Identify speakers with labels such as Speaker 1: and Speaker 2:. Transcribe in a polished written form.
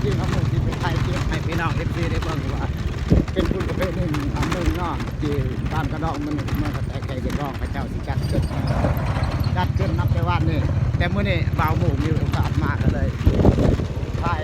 Speaker 1: ริงๆเขาหมดที่เป็นไทยเก็บให้พี่น้องเอฟซีได้เบิ่งว่าเป็นคุณประเภทหนึ่งอันหนึ่งเนาะที่บ้านกระดองมันเมื่อแต่ไก่กระดองพระเจ้าสิจัดขึ้นนับแต่วันนี่แต่เมื่อนี้บ่าวหมู่มีโอกาสมากเลยถ่าย